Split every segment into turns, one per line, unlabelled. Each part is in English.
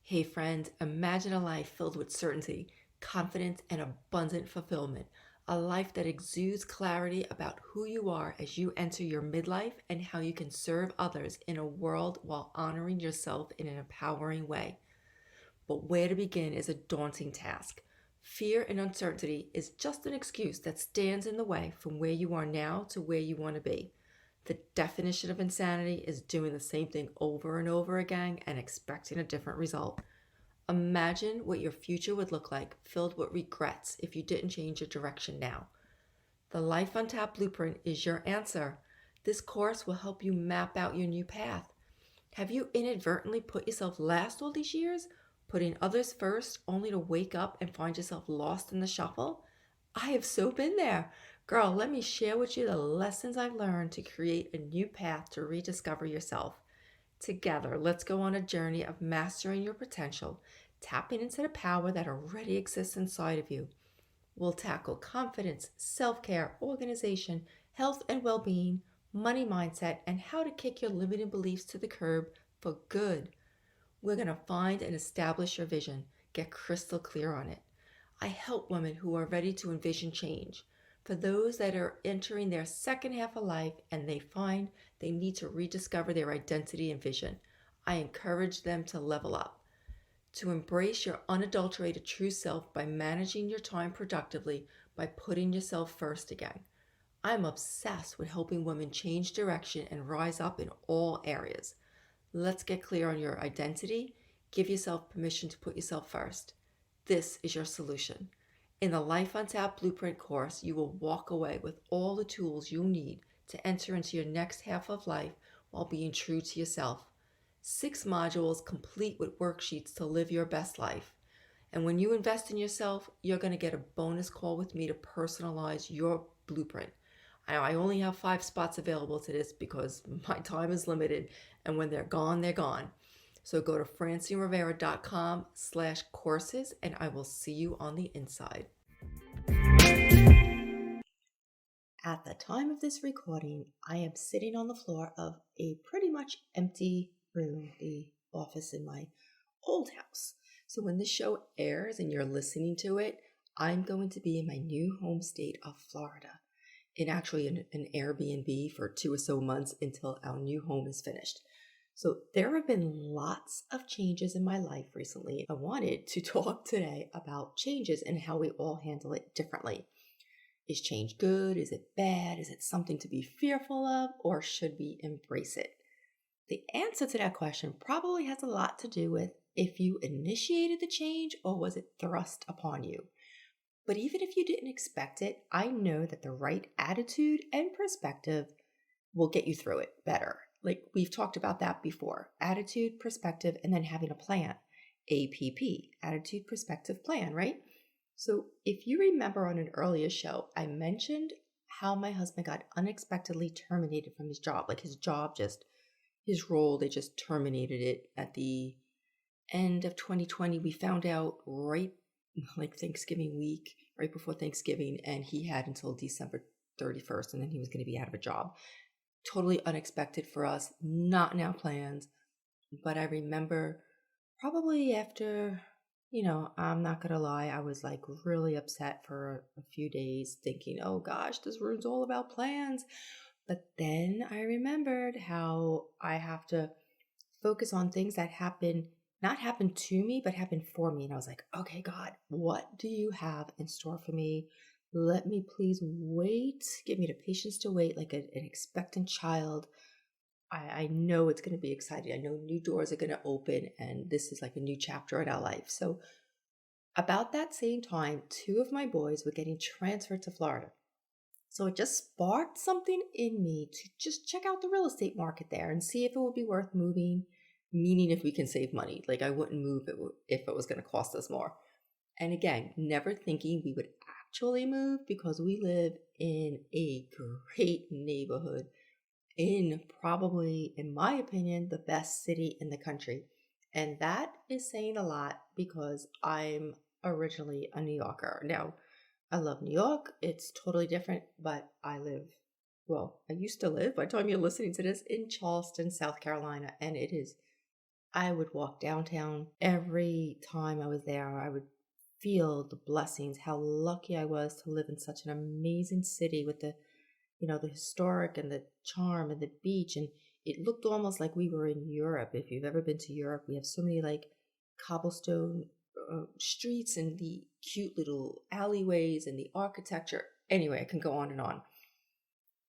Hey friends, imagine a life filled with certainty, confidence, and abundant fulfillment. A life that exudes clarity about who you are as you enter your midlife and how you can serve others in a world while honoring yourself in an empowering way. But where to begin is a daunting task. Fear and uncertainty is just an excuse that stands in the way from where you are now to where you want to be. The definition of insanity is doing the same thing over and over again and expecting a different result. Imagine what your future would look like, filled with regrets if you didn't change your direction now. The Life on Tap Blueprint is your answer. This course will help you map out your new path. Have you inadvertently put yourself last all these years, putting others first, only to wake up and find yourself lost in the shuffle? I have so been there. Girl, let me share with you the lessons I've learned to create a new path to rediscover yourself. Together, let's go on a journey of mastering your potential, tapping into the power that already exists inside of you. We'll tackle confidence, self care, organization, health and well being, money mindset, and how to kick your limiting beliefs to the curb for good. We're going to find and establish your vision, get crystal clear on it. I help women who are ready to envision change. For those that are entering their second half of life and they find they need to rediscover their identity and vision, I encourage them to level up, to embrace your unadulterated true self by managing your time productively, by putting yourself first again. I'm obsessed with helping women change direction and rise up in all areas. Let's get clear on your identity. Give yourself permission to put yourself first. This is your solution. In the Life on Tap Blueprint course, you will walk away with all the tools you need to enter into your next half of life while being true to yourself. 6 modules complete with worksheets to live your best life. And when you invest in yourself, you're going to get a bonus call with me to personalize your blueprint. I only have 5 spots available to this because my time is limited, and when they're gone, they're gone. So go to francinrivera.com/courses and I will see you on the inside. At the time of this recording, I am sitting on the floor of a pretty much empty room, the office in my old house. So when this show airs and you're listening to it, I'm going to be in my new home state of Florida, in actually an Airbnb for 2 or so months until our new home is finished. So there have been lots of changes in my life recently. I wanted to talk today about changes and how we all handle it differently. Is change good? Is it bad? Is it something to be fearful of? Or should we embrace it? The answer to that question probably has a lot to do with if you initiated the change or was it thrust upon you. But even if you didn't expect it, I know that the right attitude and perspective will get you through it better. Like we've talked about that before. Attitude, perspective, and then having a plan. APP, attitude, perspective, plan, right? So if you remember on an earlier show, I mentioned how my husband got unexpectedly terminated from his job. Like his role, they just terminated it at the end of 2020. We found out right like Thanksgiving week, right before Thanksgiving, and he had until December 31st, and then he was going to be out of a job. Totally unexpected for us, not in our plans. But I remember probably after, I'm not going to lie, I was like really upset for a few days thinking, oh gosh, this room's all about plans. But then I remembered how I have to focus on things that not happen to me, but happen for me. And I was like, okay, God, what do you have in store for me? Let me please wait. Give me the patience to wait like an expectant child. I know it's going to be exciting. I know new doors are going to open and this is like a new chapter in our life. So about that same time, 2 of my boys were getting transferred to Florida. So it just sparked something in me to just check out the real estate market there and see if it would be worth moving, meaning if we can save money. Like I wouldn't move if it was going to cost us more. And again, never thinking we would actually move because we live in a great neighborhood in probably, in my opinion, the best city in the country. And that is saying a lot because I'm originally a New Yorker. Now, I love New York. It's totally different, but I used to live, by the time you're listening to this, in Charleston, South Carolina, and it is I would walk downtown every time I was there. I would feel the blessings, how lucky I was to live in such an amazing city with the historic and the charm and the beach. And it looked almost like we were in Europe. If you've ever been to Europe, we have so many like cobblestone streets and the cute little alleyways and the architecture. Anyway, I can go on and on.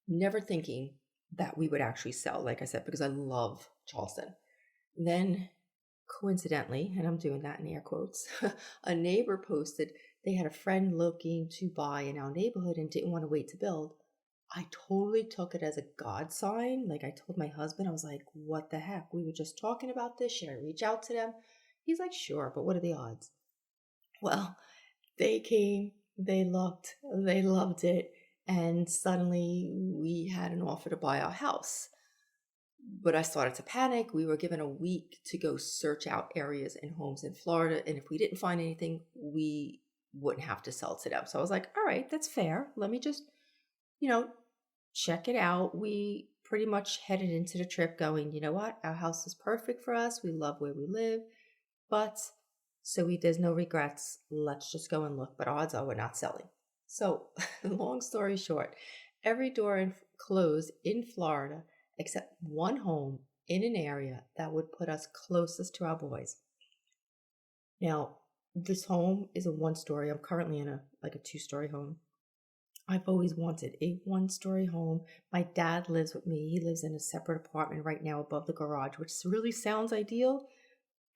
Never thinking that we would actually sell, like I said, because I love Charleston. Then, coincidentally, and I'm doing that in air quotes, a neighbor posted they had a friend looking to buy in our neighborhood and didn't want to wait to build. I totally took it as a God sign. Like I told my husband, I was like, what the heck? We were just talking about this. Should I reach out to them? He's like, sure, but what are the odds? Well, they came, they looked, they loved it, and suddenly we had an offer to buy our house. But I started to panic. We were given a week to go search out areas and homes in Florida. And if we didn't find anything, we wouldn't have to sell to them. So I was like, all right, that's fair. Let me just, you know, check it out. We pretty much headed into the trip going, you know what? Our house is perfect for us. We love where we live. But there's no regrets. Let's just go and look. But odds are we're not selling. So long story short, every door closed in Florida except one home in an area that would put us closest to our boys. Now, this home is a one-story. I'm currently in a two-story home. I've always wanted a one-story home. My dad lives with me. He lives in a separate apartment right now above the garage, which really sounds ideal,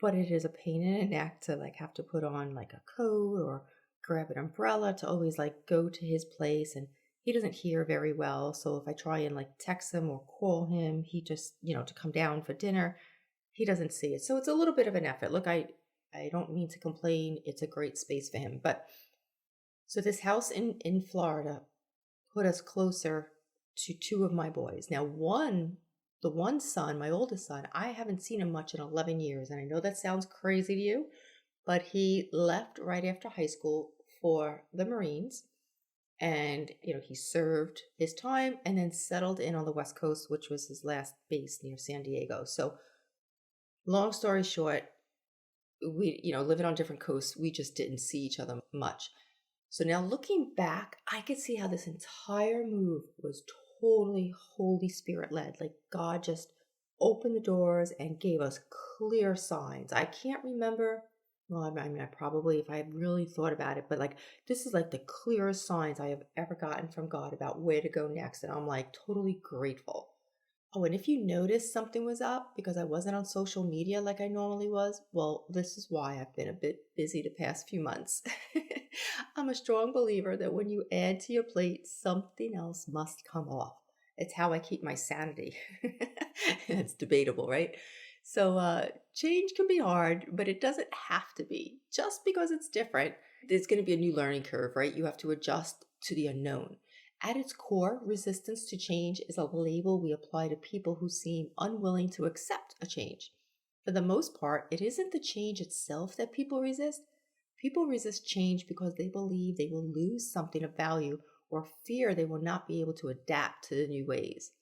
but it is a pain in the neck to have to put on a coat or grab an umbrella to always go to his place. And he doesn't hear very well. So if I try and text him or call him, he just, to come down for dinner, he doesn't see it. So it's a little bit of an effort. Look, I don't mean to complain. It's a great space for him. But so this house in Florida put us closer to two of my boys. Now, the one son, my oldest son, I haven't seen him much in 11 years. And I know that sounds crazy to you, but he left right after high school for the Marines. And, he served his time and then settled in on the West Coast, which was his last base near San Diego. So long story short, we, living on different coasts, we just didn't see each other much. So now looking back, I could see how this entire move was totally Holy Spirit led. Like God just opened the doors and gave us clear signs. I can't remember. Well, I mean, I probably, if I had really thought about it, but this is the clearest signs I have ever gotten from God about where to go next. And I'm totally grateful. Oh, and if you noticed something was up because I wasn't on social media like I normally was, well, this is why I've been a bit busy the past few months. I'm a strong believer that when you add to your plate, something else must come off. It's how I keep my sanity. It's debatable, right? So change can be hard, but it doesn't have to be. Just because it's different, there's going to be a new learning curve, right? You have to adjust to the unknown. At its core, resistance to change is a label we apply to people who seem unwilling to accept a change. For the most part, it isn't the change itself that people resist. People resist change because they believe they will lose something of value or fear they will not be able to adapt to the new ways.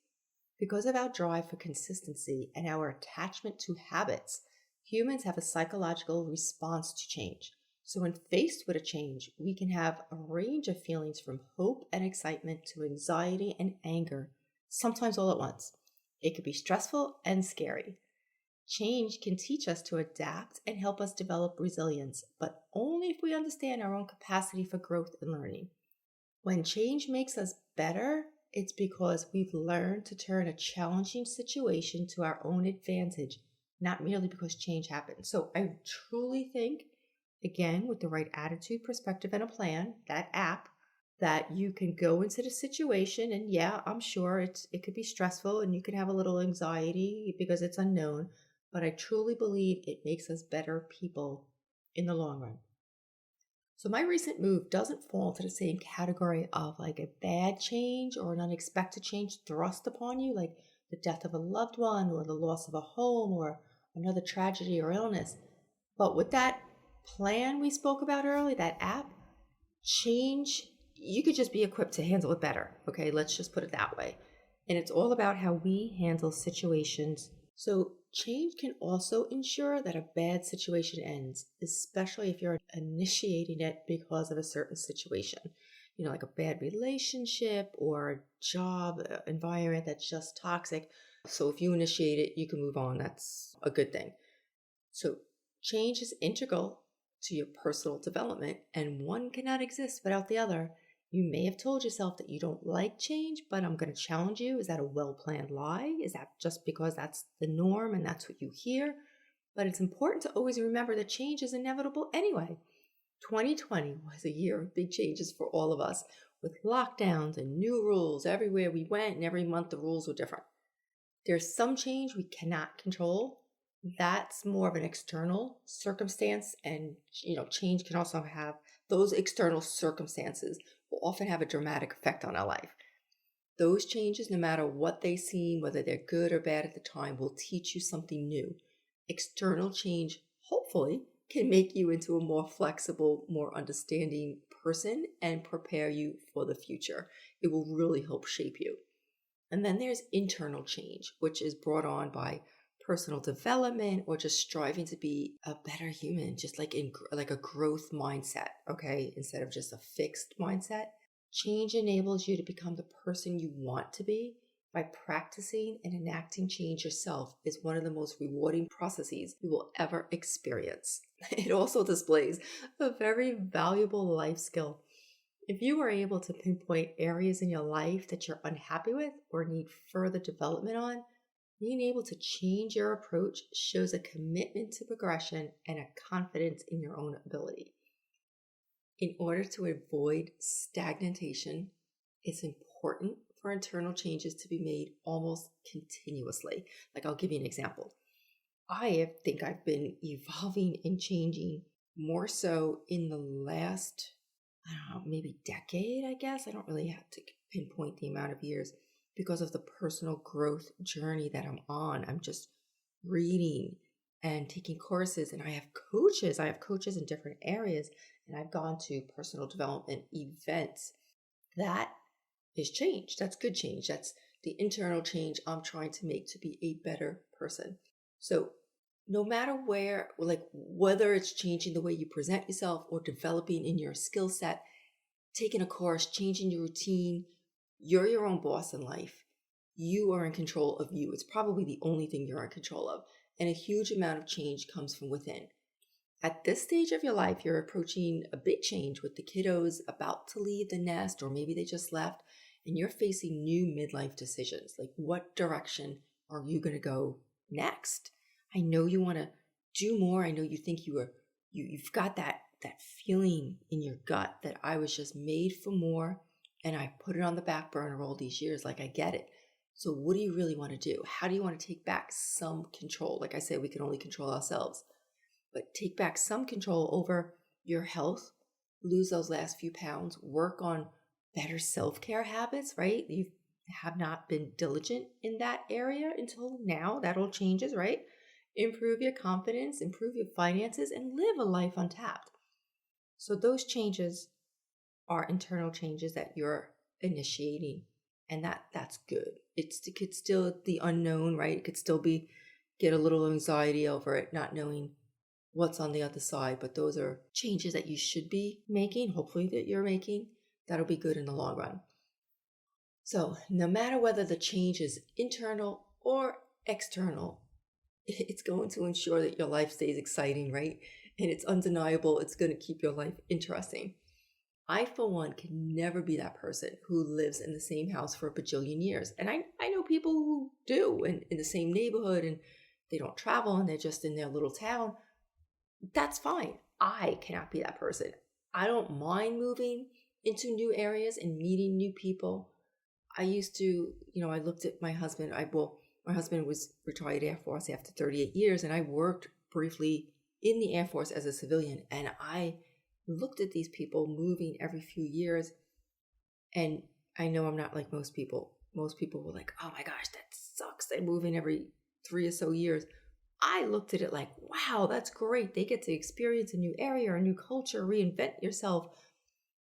Because of our drive for consistency and our attachment to habits, humans have a psychological response to change. So when faced with a change, we can have a range of feelings from hope and excitement to anxiety and anger, sometimes all at once. It could be stressful and scary. Change can teach us to adapt and help us develop resilience, but only if we understand our own capacity for growth and learning. When change makes us better, it's because we've learned to turn a challenging situation to our own advantage, not merely because change happened. So I truly think, again, with the right attitude, perspective, and a plan, that app, that you can go into the situation and yeah, I'm sure it could be stressful and you can have a little anxiety because it's unknown, but I truly believe it makes us better people in the long run. So my recent move doesn't fall into the same category of a bad change or an unexpected change thrust upon you, like the death of a loved one or the loss of a home or another tragedy or illness. But with that plan we spoke about earlier, that app, change, you could just be equipped to handle it better. Okay, let's just put it that way. And it's all about how we handle situations So, change can also ensure that a bad situation ends, especially if you're initiating it because of a certain situation. Like a bad relationship or a job environment that's just toxic. So, if you initiate it, you can move on. That's a good thing. So, change is integral to your personal development, and one cannot exist without the other. You may have told yourself that you don't like change, but I'm going to challenge you. Is that a well planned lie? Is that just because that's the norm and that's what you hear? But it's important to always remember that change is inevitable anyway. 2020 was a year of big changes for all of us, with lockdowns and new rules everywhere we went, and every month the rules were different. There's some change we cannot control. That's more of an external circumstance. And, change can also have those external circumstances will often have a dramatic effect on our life. Those changes, no matter what they seem, whether they're good or bad at the time, will teach you something new. External change, hopefully, can make you into a more flexible, more understanding person and prepare you for the future. It will really help shape you. And then there's internal change, which is brought on by personal development or just striving to be a better human, just like in like a growth mindset, okay, instead of just a fixed mindset. Change enables you to become the person you want to be by practicing and enacting change yourself is one of the most rewarding processes you will ever experience. It also displays a very valuable life skill. If you are able to pinpoint areas in your life that you're unhappy with or need further development on, being able to change your approach shows a commitment to progression and a confidence in your own ability. In order to avoid stagnation, it's important for internal changes to be made almost continuously. Like, I'll give you an example. I think I've been evolving and changing more so in the last, I don't know, maybe decade, I guess. I don't really have to pinpoint the amount of years because of the personal growth journey that I'm on. I'm just reading and taking courses, and I have coaches. I have coaches in different areas, and I've gone to personal development events. That is change. That's good change. That's the internal change I'm trying to make to be a better person. So no matter where, like whether it's changing the way you present yourself or developing in your skill set, taking a course, changing your routine, you're your own boss in life. You are in control of you. It's probably the only thing you're in control of. And a huge amount of change comes from within. At this stage of your life, you're approaching a big change with the kiddos about to leave the nest, or maybe they just left, and you're facing new midlife decisions. Like, what direction are you going to go next? I know you want to do more. I know you think you've got that feeling in your gut that I was just made for more, and I put it on the back burner all these years. Like, I get it. So what do you really want to do? How do you want to take back some control? Like I said, we can only control ourselves, but take back some control over your health, lose those last few pounds, work on better self-care habits, right? You have not been diligent in that area until now. That all changes, right? Improve your confidence, improve your finances, and live a life untapped. So those changes are internal changes that you're initiating, and that's good. It could still the unknown, right? It could still be get a little anxiety over it, not knowing what's on the other side, but those are changes that you should be making, hopefully that you're making. That'll be good in the long run. So no matter whether the change is internal or external, it's going to ensure that your life stays exciting, right? And it's undeniable. It's going to keep your life interesting. I, for one, can never be that person who lives in the same house for a bajillion years. And I know people who do in the same neighborhood, and they don't travel and they're just in their little town. That's fine. I cannot be that person. I don't mind moving into new areas and meeting new people. I used to, I looked at my husband. My husband was retired Air Force after 38 years, and I worked briefly in the Air Force as a civilian. And I looked at these people moving every few years, and I know I'm not like most people. Most people were like, oh my gosh, that sucks. They're moving every 3 or so years. I looked at it like, wow, that's great. They get to experience a new area, a new culture, reinvent yourself,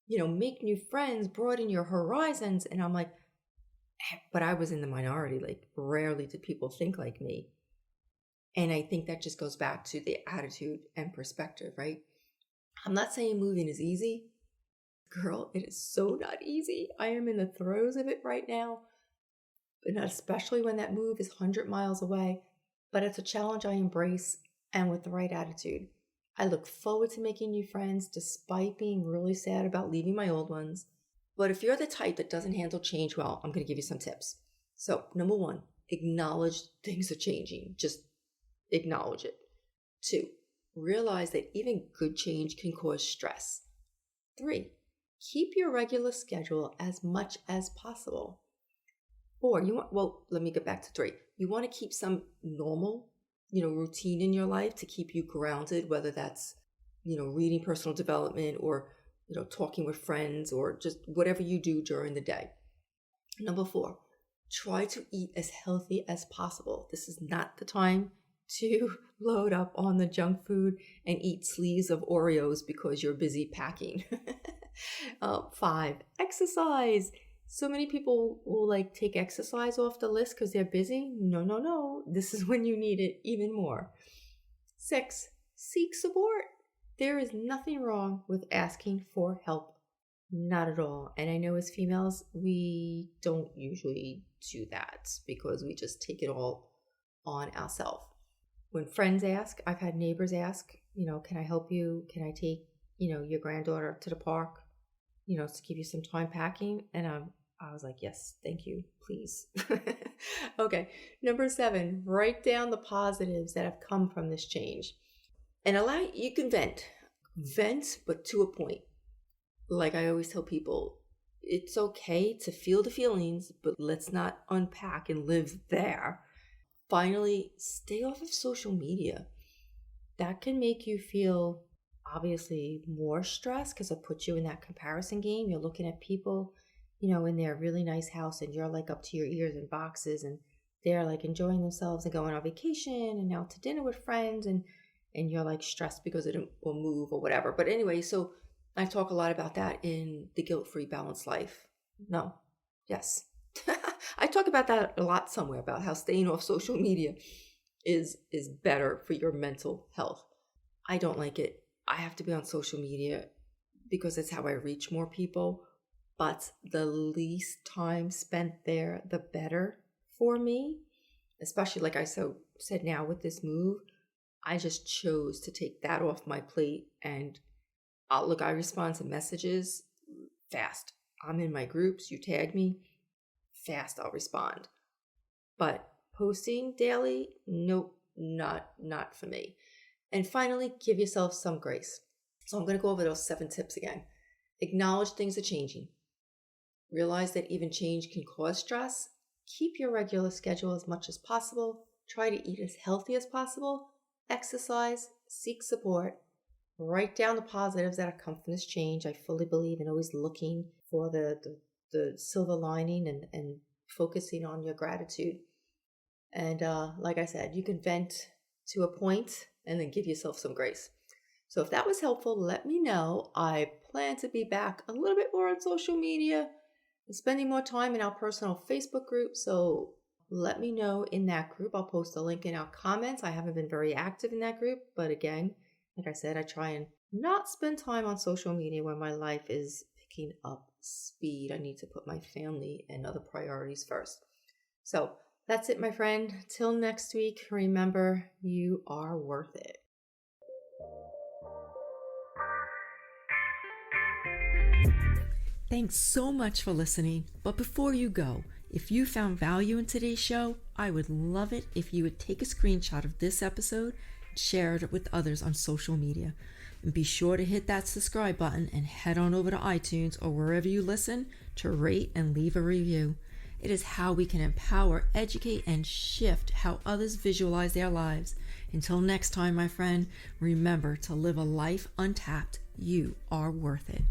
make new friends, broaden your horizons. And I'm like, but I was in the minority. Like, rarely did people think like me. And I think that just goes back to the attitude and perspective, right? I'm not saying moving is easy. Girl, it is so not easy. I am in the throes of it right now, and especially when that move is 100 miles away. But it's a challenge I embrace, and with the right attitude. I look forward to making new friends despite being really sad about leaving my old ones. But if you're the type that doesn't handle change well, I'm going to give you some tips. So, number 1, acknowledge things are changing. Just acknowledge it. 2, realize that even good change can cause stress. 3, keep your regular schedule as much as possible. 4, let me get back to 3. You want to keep some normal, routine in your life to keep you grounded, whether that's, reading personal development or, talking with friends or just whatever you do during the day. Number 4, try to eat as healthy as possible. This is not the time to load up on the junk food and eat sleeves of Oreos because you're busy packing. 5, exercise. So many people will take exercise off the list because they're busy. No. This is when you need it even more. 6, seek support. There is nothing wrong with asking for help. Not at all. And I know as females, we don't usually do that because we just take it all on ourselves. When friends ask, I've had neighbors ask, can I help you? Can I take, your granddaughter to the park, to give you some time packing? And I was like, yes, thank you, please. Okay. Number 7, write down the positives that have come from this change. And you can vent, but to a point. Like I always tell people, it's okay to feel the feelings, but let's not unpack and live there. Finally, stay off of social media. That can make you feel obviously more stressed because it puts you in that comparison game. You're looking at people, in their really nice house and you're up to your ears in boxes and they're enjoying themselves and going on vacation and out to dinner with friends and you're stressed because it will move or whatever. But anyway, so I talk a lot about that in the Guilt-Free Balanced Life. No. Yes. I talk about that a lot somewhere about how staying off social media is better for your mental health. I don't like it. I have to be on social media because it's how I reach more people. But the least time spent there, the better for me. Especially like I said now with this move, I just chose to take that off my plate and I respond to messages fast. I'm in my groups. You tag me, fast I'll respond. But posting daily, nope, not for me. And finally, give yourself some grace. So I'm going to go over those 7 tips again. Acknowledge things are changing. Realize that even change can cause stress. Keep your regular schedule as much as possible. Try to eat as healthy as possible. Exercise, seek support. Write down the positives that have come from this change. I fully believe in always looking for the silver lining and focusing on your gratitude. And like I said, you can vent to a point and then give yourself some grace. So if that was helpful, let me know. I plan to be back a little bit more on social media and spending more time in our personal Facebook group. So let me know in that group. I'll post a link in our comments. I haven't been very active in that group, but again, like I said, I try and not spend time on social media when my life is picking up speed. I need to put my family and other priorities first. So that's it, my friend. Till next week, remember, you are worth it. Thanks so much for listening. But before you go, if you found value in today's show, I would love it if you would take a screenshot of this episode and share it with others on social media. And be sure to hit that subscribe button and head on over to iTunes or wherever you listen to rate and leave a review. It is how we can empower, educate, and shift how others visualize their lives. Until next time, my friend, remember to live a life untapped. You are worth it.